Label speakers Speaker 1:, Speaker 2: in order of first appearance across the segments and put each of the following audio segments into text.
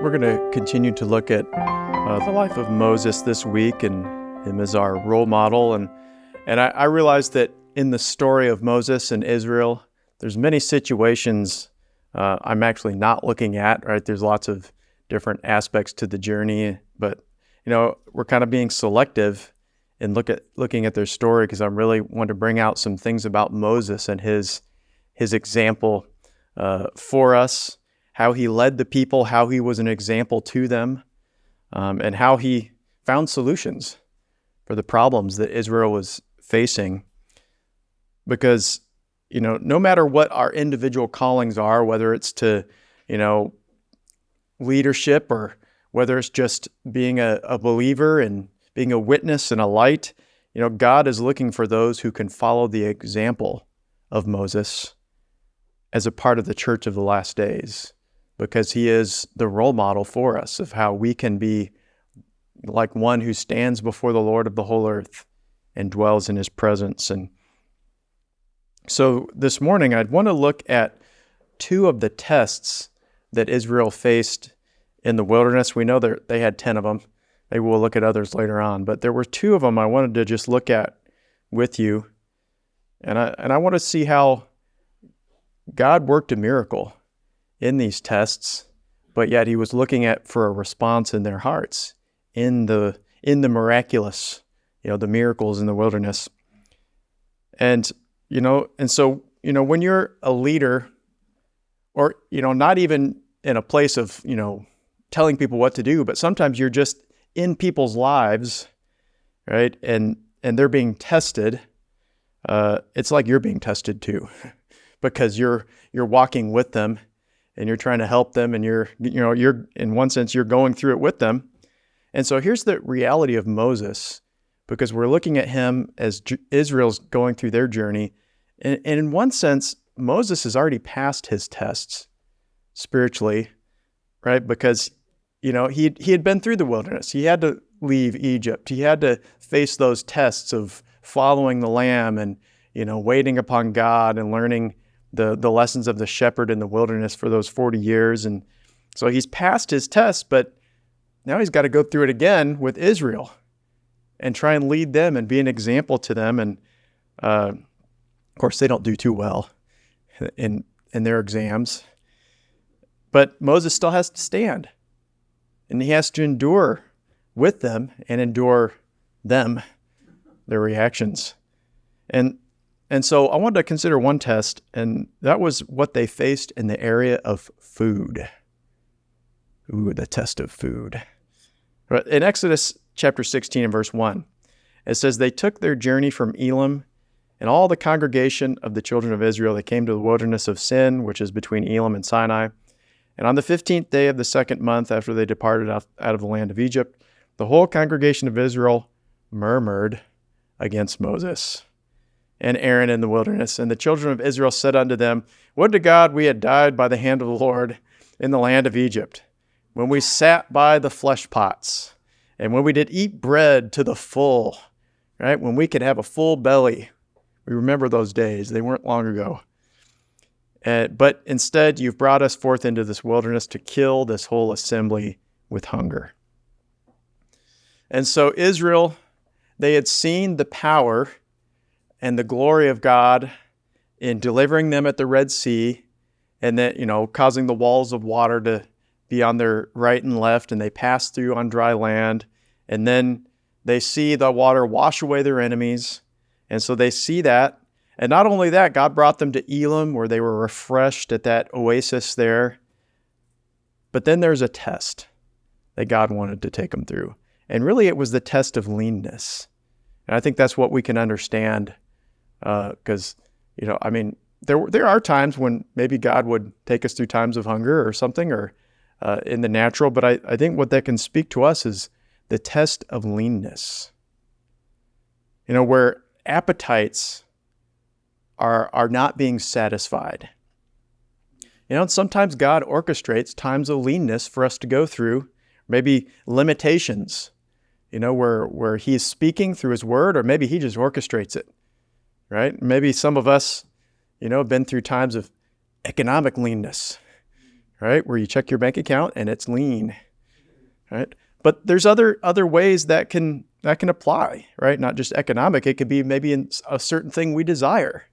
Speaker 1: We're going to continue to look at the life of Moses this week and him as our role model. And I realized that in the story of Moses and Israel, there's many situations I'm actually not looking at, right? There's lots of different aspects to the journey, but we're kind of being selective in looking at their story because I really want to bring out some things about Moses and his example for us, how he led the people, how he was an example to them, and how he found solutions for the problems that Israel was facing. Because, no matter what our individual callings are, whether it's to, leadership or whether it's just being a believer and being a witness and a light, God is looking for those who can follow the example of Moses as a part of the church of the last days, because he is the role model for us of how we can be like one who stands before the Lord of the whole earth and dwells in his presence. And so this morning, I'd want to look at two of the tests that Israel faced in the wilderness. We know that they had 10 of them. Maybe we'll look at others later on, but there were two of them I wanted to just look at with you. And I want to see how God worked a miracle in these tests, but yet he was looking for a response in their hearts in the miraculous, the miracles in the wilderness. And so when you're a leader, or not even in a place of telling people what to do, but sometimes you're just in people's lives, right? And they're being tested. It's like you're being tested too, because you're walking with them and you're trying to help them, and you're in one sense you're going through it with them. And so here's the reality of Moses, because we're looking at him as Israel's going through their journey. And in one sense, Moses has already passed his tests spiritually, right? Because, he had been through the wilderness. He had to leave Egypt. He had to face those tests of following the Lamb and, waiting upon God and learning the lessons of the shepherd in the wilderness for those 40 years. And so he's passed his test, but now he's got to go through it again with Israel and try and lead them and be an example to them. And, of course, they don't do too well in their exams. But Moses still has to stand, and he has to endure with them and endure them, their reactions. And so I wanted to consider one test, and that was what they faced in the area of food. Ooh, the test of food. In Exodus chapter 16 and verse 1, it says, "They took their journey from Elim, and all the congregation of the children of Israel, they came to the wilderness of Sin, which is between Elim and Sinai. And on the 15th day of the second month after they departed out of the land of Egypt, the whole congregation of Israel murmured against Moses and Aaron in the wilderness. And the children of Israel said unto them, Would to God we had died by the hand of the Lord in the land of Egypt, when we sat by the flesh pots, and when we did eat bread to the full," right? When we could have a full belly. We remember those days. They weren't long ago. But instead, you've brought us forth into this wilderness to kill this whole assembly with hunger. And so Israel, they had seen the power and the glory of God in delivering them at the Red Sea, and that, causing the walls of water to be on their right and left, and they pass through on dry land. And then they see the water wash away their enemies. And so they see that. And not only that, God brought them to Elim, where they were refreshed at that oasis there. But then there's a test that God wanted to take them through. And really it was the test of leanness. And I think that's what we can understand, because, there are times when maybe God would take us through times of hunger or something, or in the natural. But I think what that can speak to us is the test of leanness. Where appetites are not being satisfied. And sometimes God orchestrates times of leanness for us to go through, maybe limitations, where he's speaking through his word, or maybe he just orchestrates it, right? Maybe some of us, have been through times of economic leanness, right? Where you check your bank account and it's lean, right? But there's other ways that can apply, right? Not just economic. It could be maybe in a certain thing we desire,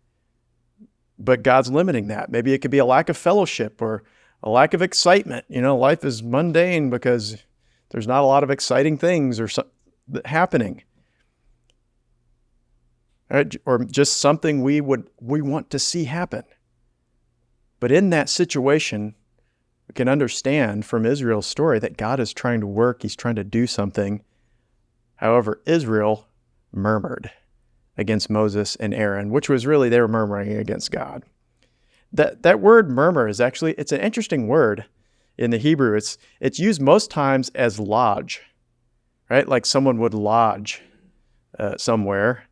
Speaker 1: but God's limiting that. Maybe it could be a lack of fellowship or a lack of excitement. Life is mundane because there's not a lot of exciting things happening, right? Or just something we want to see happen. But in that situation, we can understand from Israel's story that God is trying to work. He's trying to do something. However, Israel murmured against Moses and Aaron, which was really they were murmuring against God. That word murmur is actually, it's an interesting word in the Hebrew. It's used most times as lodge, right? Like someone would lodge somewhere.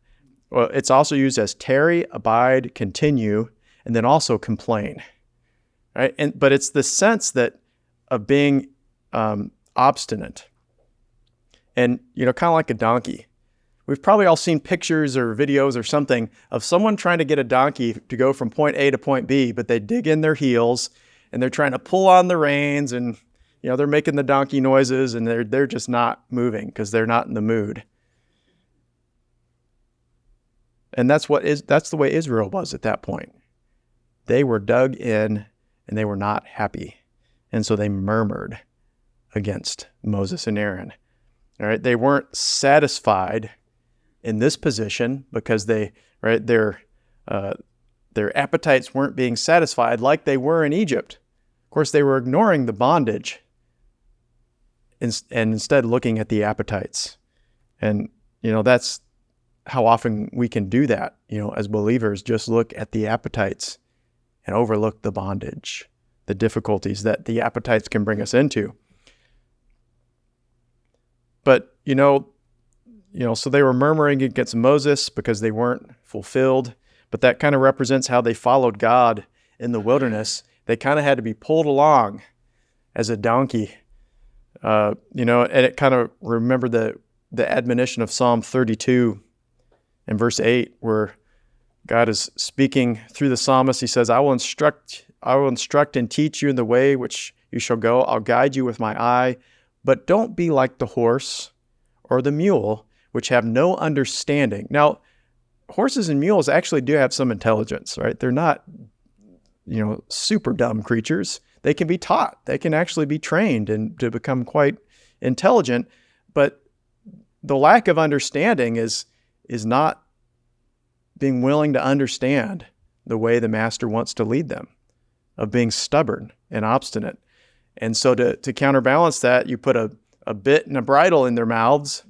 Speaker 1: Well, it's also used as tarry, abide, continue, and then also complain. Right? But it's the sense of being obstinate and, kind of like a donkey. We've probably all seen pictures or videos or something of someone trying to get a donkey to go from point A to point B, but they dig in their heels and they're trying to pull on the reins and, they're making the donkey noises and they're just not moving because they're not in the mood. And that's the way Israel was at that point. They were dug in and they were not happy. And so they murmured against Moses and Aaron. All right. They weren't satisfied in this position because their appetites weren't being satisfied like they were in Egypt. Of course, they were ignoring the bondage and instead looking at the appetites. And, that's how often we can do that, as believers, just look at the appetites and overlook the bondage, the difficulties that the appetites can bring us into. But, so they were murmuring against Moses because they weren't fulfilled. But that kind of represents how they followed God in the wilderness. They kind of had to be pulled along as a donkey, and it kind of remember the admonition of Psalm 32 and verse 8, where God is speaking through the psalmist. He says, I will instruct and teach you in the way which you shall go. I'll guide you with my eye, but don't be like the horse or the mule, which have no understanding. Now, horses and mules actually do have some intelligence, right? They're not, super dumb creatures. They can be taught. They can actually be trained and to become quite intelligent. But the lack of understanding is not being willing to understand the way the master wants to lead them, of being stubborn and obstinate. And so to counterbalance that, you put a bit and a bridle in their mouths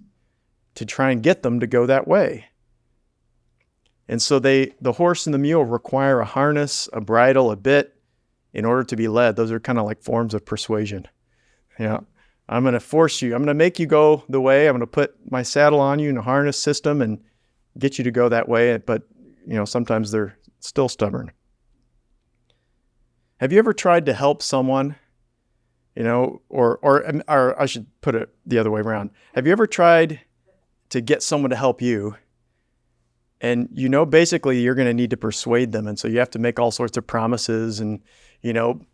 Speaker 1: to try and get them to go that way. And so the horse and the mule require a harness, a bridle, a bit in order to be led. Those are kind of like forms of persuasion. I'm going to force you. I'm going to make you go the way. I'm going to put my saddle on you in a harness system and get you to go that way. But, sometimes they're still stubborn. Have you ever tried to help someone, or I should put it the other way around. Have you ever tried to get someone to help you? And basically you're going to need to persuade them. And so you have to make all sorts of promises and,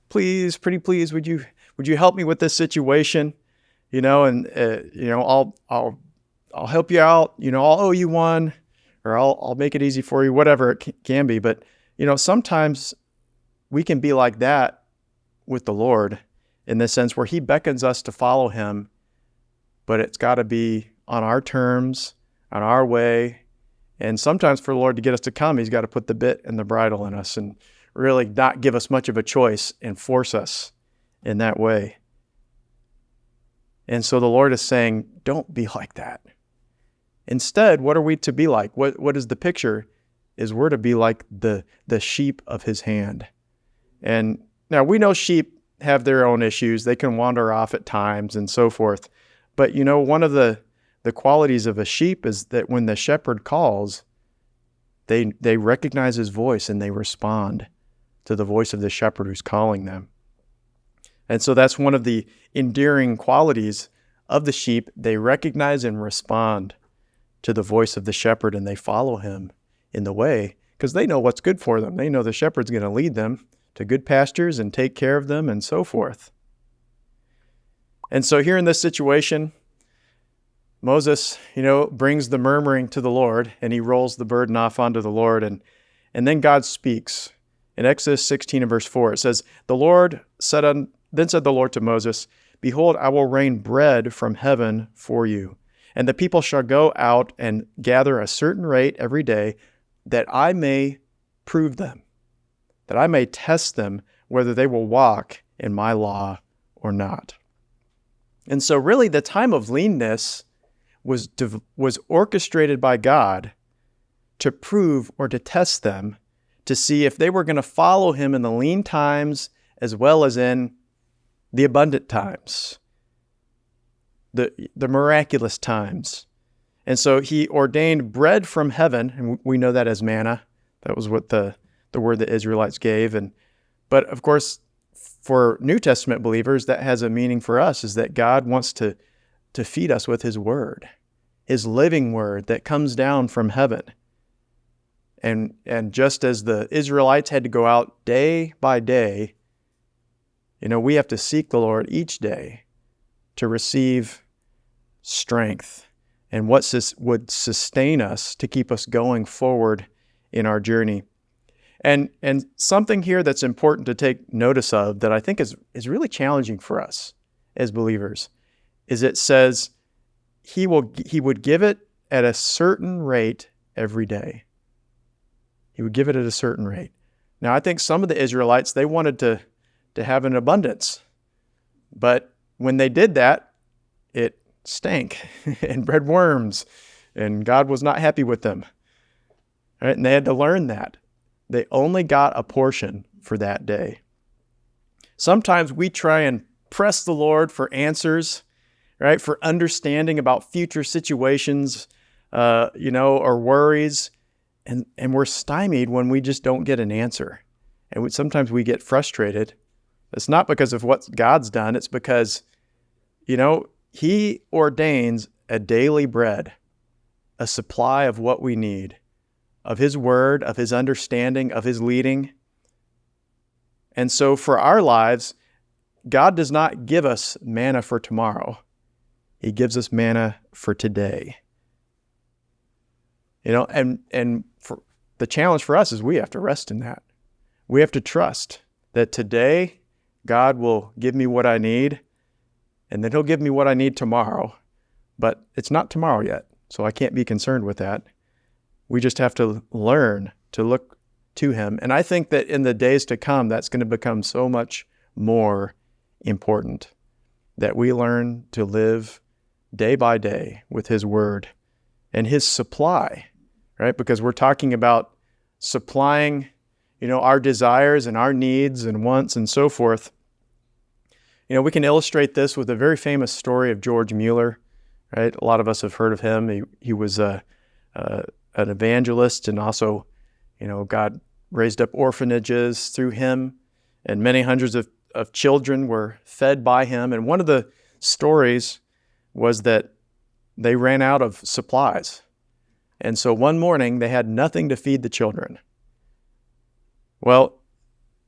Speaker 1: please, pretty please, would you help me with this situation? I'll help you out. I'll owe you one, or I'll make it easy for you, whatever it can be. But, sometimes we can be like that with the Lord in the sense where he beckons us to follow him, but it's got to be on our terms, on our way. And sometimes for the Lord to get us to come, he's got to put the bit and the bridle in us and really not give us much of a choice and force us in that way. And so the Lord is saying, don't be like that. Instead, what are we to be like? What is the picture? Is we're to be like the sheep of his hand. And now we know sheep have their own issues. They can wander off at times and so forth. But one of the qualities of a sheep is that when the shepherd calls, they recognize his voice and they respond to the voice of the shepherd who's calling them. And so that's one of the endearing qualities of the sheep. They recognize and respond to the voice of the shepherd, and they follow him in the way because they know what's good for them. They know the shepherd's going to lead them to good pastures and take care of them and so forth. And so here in this situation, Moses, brings the murmuring to the Lord, and he rolls the burden off onto the Lord, and then God speaks. In Exodus 16 and verse 4, it says, Then said the Lord to Moses, Behold, I will rain bread from heaven for you, and the people shall go out and gather a certain rate every day, that I may prove them, that I may test them whether they will walk in my law or not. And so really the time of leanness was orchestrated by God to prove or to test them, to see if they were going to follow him in the lean times as well as in the abundant times, the miraculous times. And so he ordained bread from heaven, and we know that as manna. That was what the word the Israelites gave. But of course, for New Testament believers, that has a meaning for us, is that God wants to feed us with his word, his living word that comes down from heaven. And just as the Israelites had to go out day by day, we have to seek the Lord each day to receive strength and what would sustain us to keep us going forward in our journey. And something here that's important to take notice of that I think is really challenging for us as believers is it says he would give it at a certain rate every day. He would give it at a certain rate. Now, I think some of the Israelites, they wanted to have an abundance. But when they did that, it stank and bred worms, and God was not happy with them. Right? And they had to learn that. They only got a portion for that day. Sometimes we try and press the Lord for answers, right? For understanding about future situations, or worries. And we're stymied when we just don't get an answer. And sometimes we get frustrated. It's not because of what God's done. It's because, he ordains a daily bread, a supply of what we need, of his word, of his understanding, of his leading. And so for our lives, God does not give us manna for tomorrow. He gives us manna for today. And for the challenge for us is we have to rest in that. We have to trust that today God will give me what I need, and then he'll give me what I need tomorrow. But it's not tomorrow yet, so I can't be concerned with that. We just have to learn to look to him. And I think that in the days to come, that's going to become so much more important, that we learn to live day by day with his word and his supply, right? Because we're talking about supplying, our desires and our needs and wants and so forth. We can illustrate this with a very famous story of George Mueller, right? A lot of us have heard of him. He was an evangelist, and also, God raised up orphanages through him, and many hundreds of children were fed by him. And one of the stories was that they ran out of supplies. And so one morning they had nothing to feed the children. Well,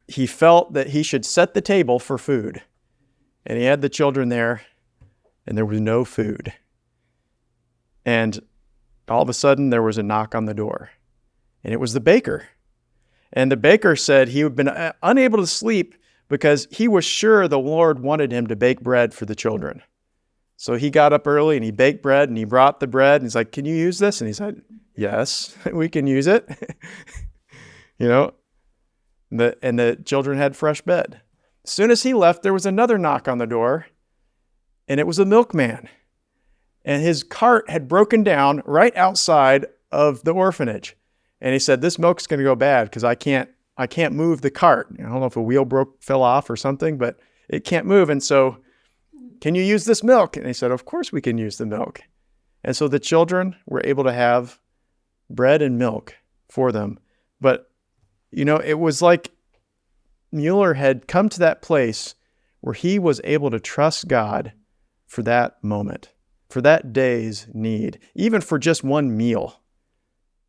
Speaker 1: he felt that he should set the table for food. And he had the children there, and there was no food. And all of a sudden there was a knock on the door. And it was the baker. And the baker said he had been unable to sleep because he was sure the Lord wanted him to bake bread for the children. So he got up early and he baked bread, and he brought the bread, and he's like, "Can you use this?" And he said, "Yes, we can use it." And the children had fresh bread. As soon as he left, there was another knock on the door, and it was a milkman. And his cart had broken down right outside of the orphanage. And he said, "This milk's going to go bad because I can't move the cart. I don't know if a wheel fell off or something, but it can't move. And so, can you use this milk?" And he said, "Of course we can use the milk." And so the children were able to have bread and milk for them. But, it was like Mueller had come to that place where he was able to trust God for that moment, for that day's need, even for just one meal.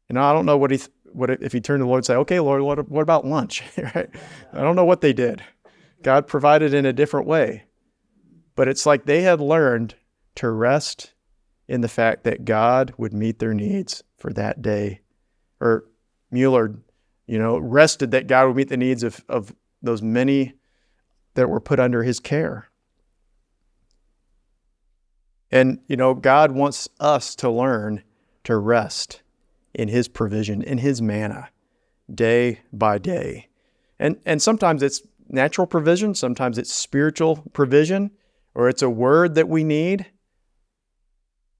Speaker 1: I don't know what what if he turned to the Lord and said, okay, Lord, what about lunch? Right? I don't know what they did. God provided in a different way. But it's like they had learned to rest in the fact that God would meet their needs for that day. Or Mueller, rested that God would meet the needs of those many that were put under his care. And, God wants us to learn to rest in his provision, in his manna, day by day. And sometimes it's natural provision, sometimes it's spiritual provision, or it's a word that we need.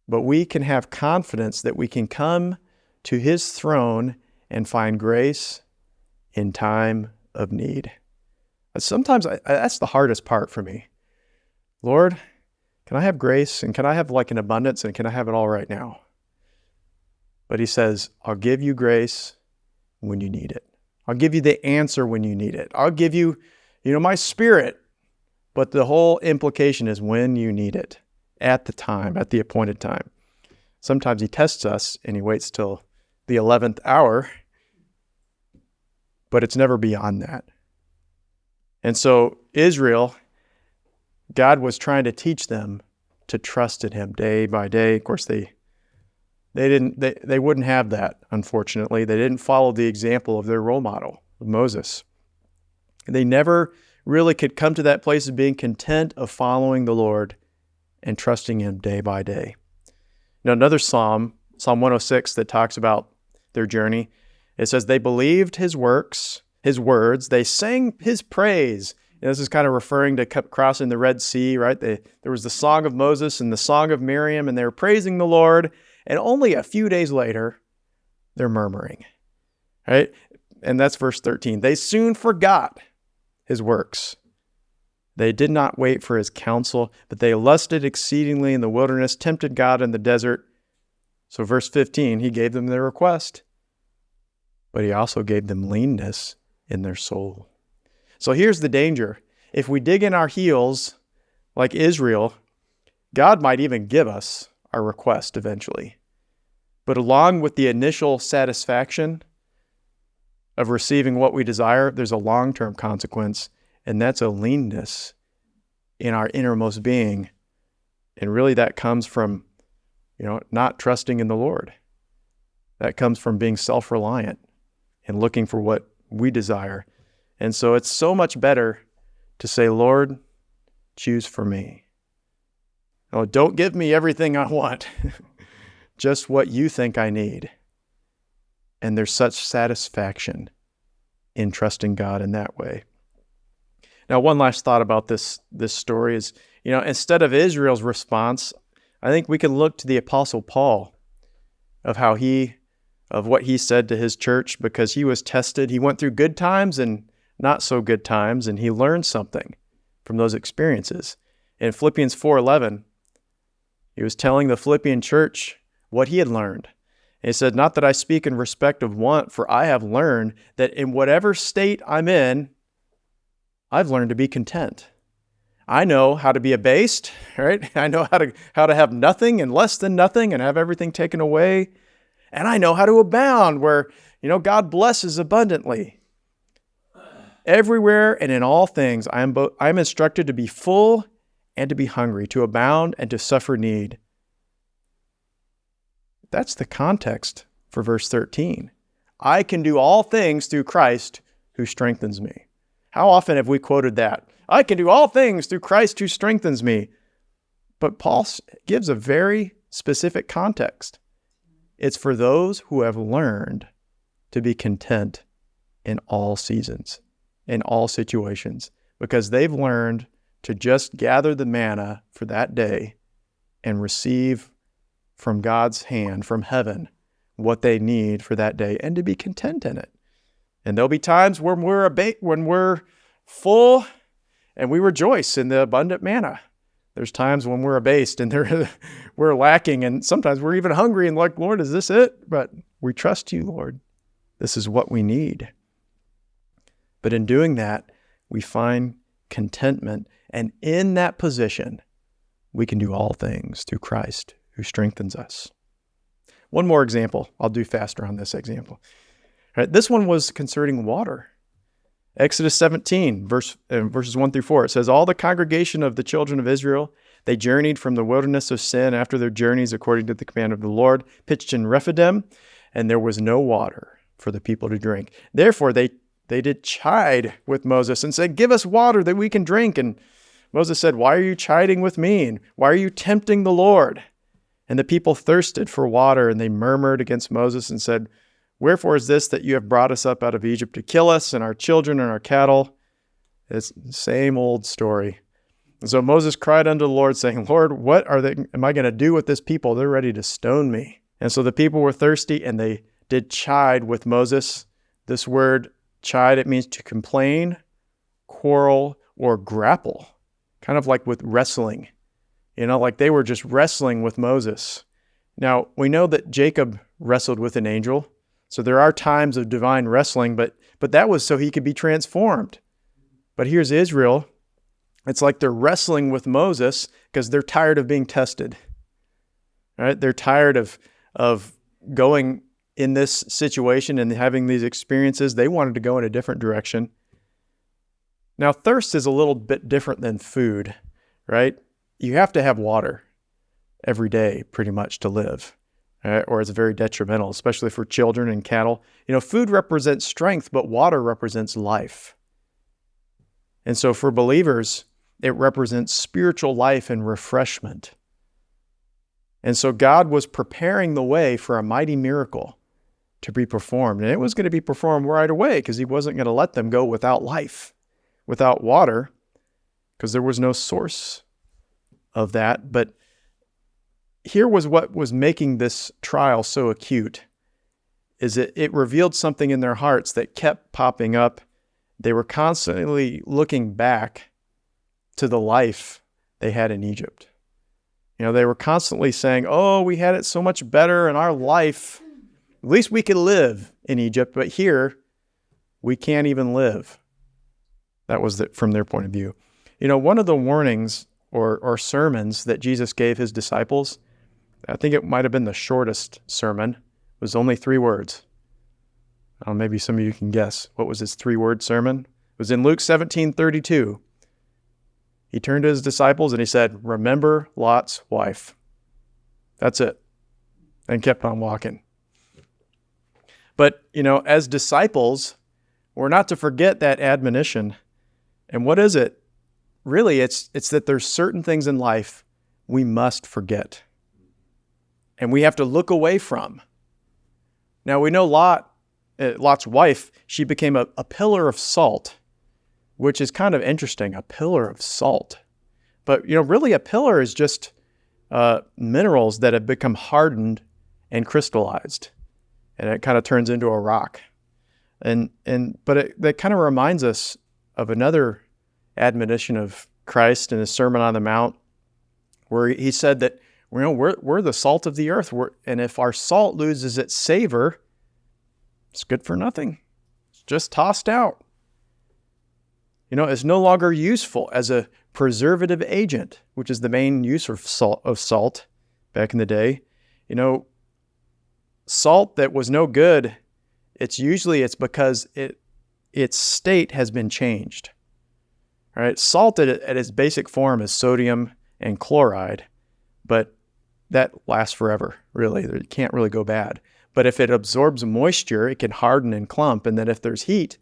Speaker 1: But we can have confidence that we can come to his throne and find grace in time of need. Sometimes that's the hardest part for me. Lord, can I have grace, and can I have like an abundance, and can I have it all right now? But he says, I'll give you grace when you need it. I'll give you the answer when you need it. I'll give you, my spirit. But the whole implication is when you need it, at the time, at the appointed time. Sometimes he tests us and he waits till the 11th hour, but it's never beyond that. And so Israel, God was trying to teach them to trust in him day by day. Of course, they wouldn't have that, unfortunately. They didn't follow the example of their role model, Moses. They never really could come to that place of being content of following the Lord and trusting him day by day. Another Psalm 106, that talks about their journey, it says, they believed his works, his words, they sang his praise. This is kind of referring to crossing the Red Sea, right? There was the song of Moses and the song of Miriam, and they were praising the Lord. And only a few days later, they're murmuring, right? And that's verse 13. They soon forgot his works. They did not wait for his counsel, but they lusted exceedingly in the wilderness, tempted God in the desert. So verse 15, he gave them their request, but he also gave them leanness in their soul. So here's the danger. If we dig in our heels like Israel, God might even give us our request eventually. But along with the initial satisfaction of receiving what we desire, there's a long-term consequence, and that's a leanness in our innermost being. And really that comes from, not trusting in the Lord. That comes from being self-reliant and looking for what we desire. And so it's so much better to say, Lord, choose for me. Oh, don't give me everything I want, just what you think I need. And there's such satisfaction in trusting God in that way. Now, one last thought about this story is, instead of Israel's response, I think we can look to the Apostle Paul of what he said to his church, because he was tested. He went through good times and not so good times, and he learned something from those experiences. In Philippians 4:11, he was telling the Philippian church what he had learned. And he said, not that I speak in respect of want, for I have learned that in whatever state I'm in, I've learned to be content. I know how to be abased, right? I know how to have nothing and less than nothing and have everything taken away. And I know how to abound, where, God blesses abundantly. Everywhere and in all things, I am instructed to be full and to be hungry, to abound and to suffer need. That's the context for verse 13. I can do all things through Christ who strengthens me. How often have we quoted that? I can do all things through Christ who strengthens me. But Paul gives a very specific context. It's for those who have learned to be content in all seasons, in all situations, because they've learned to just gather the manna for that day and receive from God's hand, from heaven, what they need for that day, and to be content in it. And there'll be times when we're full and we rejoice in the abundant manna. There's times when we're abased and we're lacking, and sometimes we're even hungry and like, Lord, is this it? But we trust you, Lord. This is what we need. But in doing that, we find contentment, and in that position, we can do all things through Christ who strengthens us. One more example. I'll do faster on this example. Right? This one was concerning water. Exodus 17, verses 1 through 4, it says, "All the congregation of the children of Israel, they journeyed from the wilderness of Sin after their journeys according to the command of the Lord, pitched in Rephidim, and there was no water for the people to drink. Therefore they did chide with Moses and said, 'Give us water that we can drink.' And Moses said, 'Why are you chiding with me? And why are you tempting the Lord?' And the people thirsted for water, and they murmured against Moses and said, 'Wherefore is this that you have brought us up out of Egypt to kill us and our children and our cattle?'" It's the same old story. And so Moses cried unto the Lord, saying, "Lord, what am I going to do with this people? They're ready to stone me." And so the people were thirsty, and they did chide with Moses. This word chide, it means to complain, quarrel, or grapple, kind of like with wrestling. Like they were just wrestling with Moses. Now, we know that Jacob wrestled with an angel. So there are times of divine wrestling, but that was so he could be transformed. But here's Israel. It's like they're wrestling with Moses because they're tired of being tested. Right? They're tired of going in this situation and having these experiences. They wanted to go in a different direction. Now, thirst is a little bit different than food, right? You have to have water every day pretty much to live. Or it's very detrimental, especially for children and cattle. Food represents strength, but water represents life. And so for believers, it represents spiritual life and refreshment. And so God was preparing the way for a mighty miracle to be performed. And it was going to be performed right away because he wasn't going to let them go without life, without water, because there was no source of that. But here was what was making this trial so acute, is it revealed something in their hearts that kept popping up. They were constantly looking back to the life they had in Egypt. They were constantly saying, "Oh, we had it so much better in our life. At least we could live in Egypt, but here we can't even live." That was from their point of view. One of the warnings or sermons that Jesus gave his disciples, I think it might have been the shortest sermon. It was only 3 words. Maybe some of you can guess. What was his 3-word sermon? It was in Luke 17:32. He turned to his disciples and he said, "Remember Lot's wife." That's it. And kept on walking. But, as disciples, we're not to forget that admonition. And what is it? Really, it's that there's certain things in life we must forget. And we have to look away from. Now, we know Lot's wife, she became a pillar of salt, which is kind of interesting, a pillar of salt. But, really a pillar is just minerals that have become hardened and crystallized. And it kind of turns into a rock. But that kind of reminds us of another admonition of Christ in his Sermon on the Mount, where he said that we're the salt of the earth, and if our salt loses its savor, it's good for nothing. It's just tossed out. It's no longer useful as a preservative agent, which is the main use of salt back in the day. Salt that was no good, it's because its state has been changed. All right, salt at its basic form is sodium and chloride, but that lasts forever, really. It can't really go bad. But if it absorbs moisture, it can harden and clump, and then if there's heat,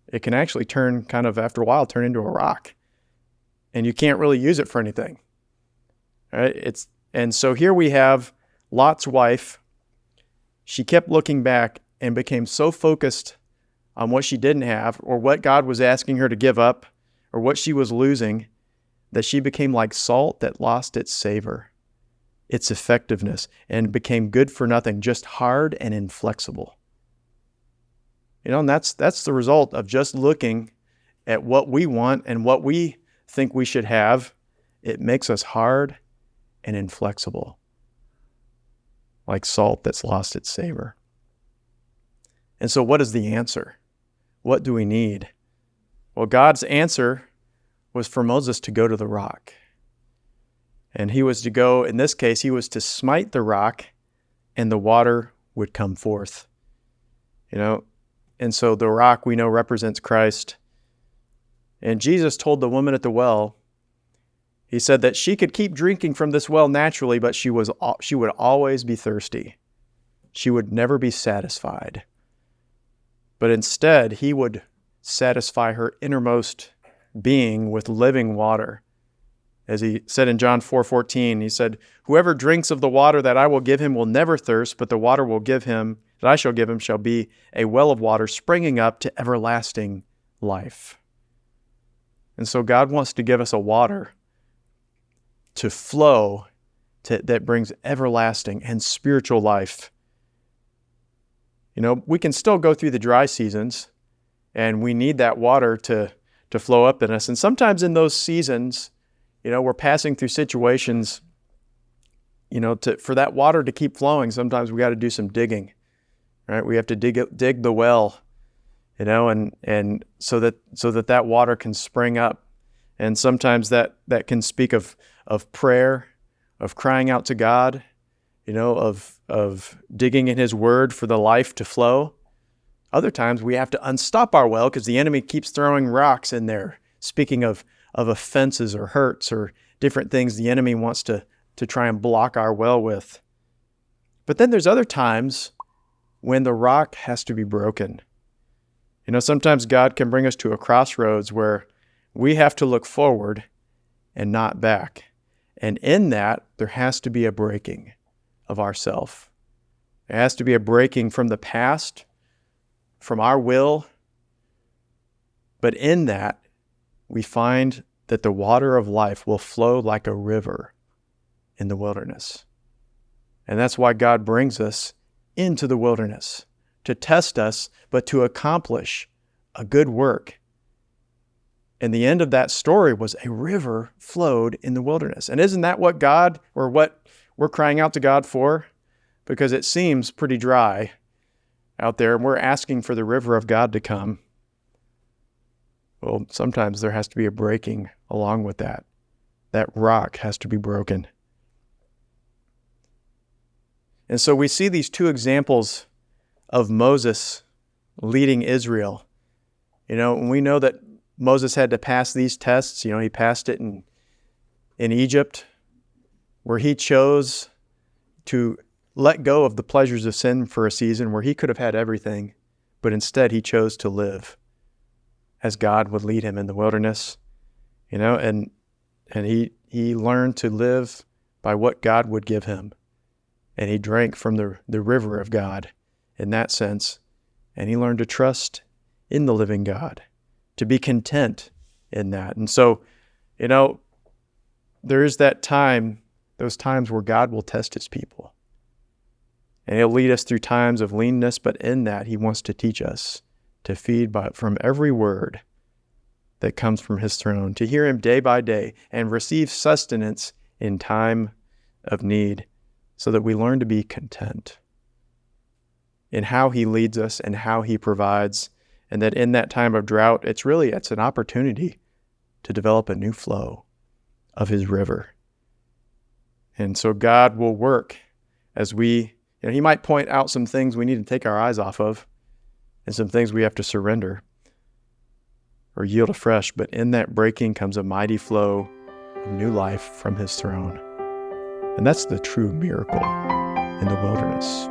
Speaker 1: it can actually turn after a while, turn into a rock. And you can't really use it for anything. All right? And so here we have Lot's wife. She kept looking back and became so focused on what she didn't have, or what God was asking her to give up, or what she was losing, that she became like salt that lost its savor, its effectiveness, and became good for nothing, just hard and inflexible. And that's the result of just looking at what we want and what we think we should have. It makes us hard and inflexible, like salt that's lost its savor. And so what is the answer? What do we need? Well, God's answer was for Moses to go to the rock. And he was to go, in this case, he was to smite the rock and the water would come forth. And so the rock we know represents Christ. And Jesus told the woman at the well, he said that she could keep drinking from this well naturally, but she would always be thirsty. She would never be satisfied. But instead, he would satisfy her innermost being with living water. As he said in John 4:14, he said, "Whoever drinks of the water that I will give him will never thirst, but the water that I shall give him shall be a well of water springing up to everlasting life." And so God wants to give us a water to flow that brings everlasting and spiritual life. We can still go through the dry seasons, and we need that water to flow up in us. And sometimes in those seasons, we're passing through situations, for that water to keep flowing, sometimes we got to do some digging, right? We have to dig the well, and so that water can spring up. And sometimes that can speak of prayer, of crying out to God, of digging in His Word for the life to flow. Other times we have to unstop our well because the enemy keeps throwing rocks in there, speaking of offenses or hurts or different things the enemy wants to try and block our well with. But then there's other times when the rock has to be broken. Sometimes God can bring us to a crossroads where we have to look forward and not back. And in that, there has to be a breaking of ourself. There has to be a breaking from the past, from our will. But in that, we find that the water of life will flow like a river in the wilderness. And that's why God brings us into the wilderness, to test us, but to accomplish a good work. And the end of that story was a river flowed in the wilderness. And isn't that what we're crying out to God for? Because it seems pretty dry out there, and we're asking for the river of God to come. Well, sometimes there has to be a breaking along with that. That rock has to be broken. And so we see these two examples of Moses leading Israel. And we know that Moses had to pass these tests. He passed it in Egypt, where he chose to let go of the pleasures of sin for a season where he could have had everything, but instead he chose to live as God would lead him in the wilderness. And he learned to live by what God would give him. And he drank from the river of God in that sense. And he learned to trust in the living God, to be content in that. And so, there is those times where God will test His people. And He'll lead us through times of leanness, but in that He wants to teach us to feed from every word that comes from His throne, to hear Him day by day and receive sustenance in time of need, so that we learn to be content in how He leads us and how He provides. And that in that time of drought, it's an opportunity to develop a new flow of His river. And so God will work as He might point out some things we need to take our eyes off of and some things we have to surrender or yield afresh. But in that breaking comes a mighty flow of new life from His throne. And that's the true miracle in the wilderness.